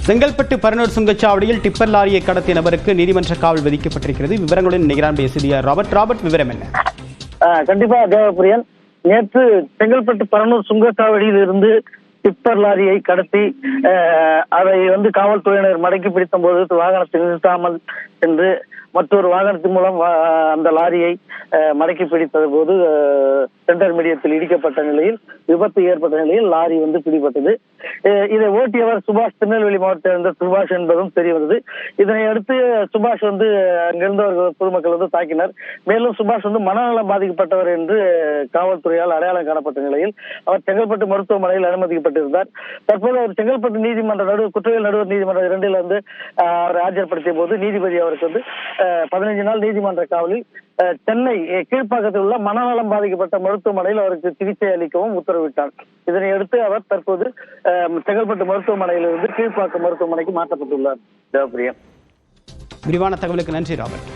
Chengalpattu Paranur சுங்கச்சாவடியில் tipper லாரியை கடத்திய நபருக்கு நீதிமன்ற காவல் விதிக்கப்பட்டிருக்கிறது. விவரங்களுடன் நிகரான் செய்தியாளர் ராபர்ட், விவரம் என்ன? கண்டிப்பா தேவப்பிரியன், நேற்று செங்கல்பட்டு பரனூர் சுங்கச்சாவடியில் இருந்து டிப்பர் லாரியை கடத்தி அதை காவல்துறையினர் மடக்கி பிடித்த போது வாகனத்தை நிறுத்தாமல் சென்று மற்றொரு வாகனத்தின் மூலம் அந்த லாரியை மடக்கி பிடித்தது போது சென்டர் மீடியத்தில் இடிக்கப்பட்ட நிலையில் விபத்து ஏற்பட்ட நிலையில் லாரி பிடிபட்டது. இதை ஓட்டியவர் சுபாஷ், திருநெல்வேலி மாவட்டத்தை சேர்ந்த சுபாஷ் என்பதும் தெரிய வந்தது. இதனை அடுத்து சுபாஷ் அங்கிருந்தவர்கள் பொதுமக்கள் தாக்கினர். மேலும் சுபாஷ் மனநலம் பாதிக்கப்பட்டவர் என்று காவல்துறையால் அடையாளம் காணப்பட்ட நிலையில் அவர் செங்கல்பட்டு மருத்துவமனையில் அனுமதிக்கப்பட்டிருந்தார். தற்போது அவர் செங்கல்பட்டு நீதிமன்ற குற்றவியல் நடுவர் நீதிமன்றம் 2 அவரை ஆஜர்படுத்திய போது நீதிபதி அவருக்கு 15 நாள் நீதிமன்ற காவலில் சென்னை கீழ்ப்பாக்கத்தில் உள்ள மனநலம் பாதிக்கப்பட்ட மருத்துவமனையில் அவருக்கு சிகிச்சை அளிக்கவும் உத்தரவிட்டார். இதனை அடுத்து அவர் தற்போது செங்கல்பட்டு மருத்துவமனையிலிருந்து கீழ்ப்பாக்கம் மருத்துவமனைக்கு மாற்றப்பட்டுள்ளார். தேவப்பிரியம், விரிவான தகவலுக்கு நன்றி ராபர்ட்.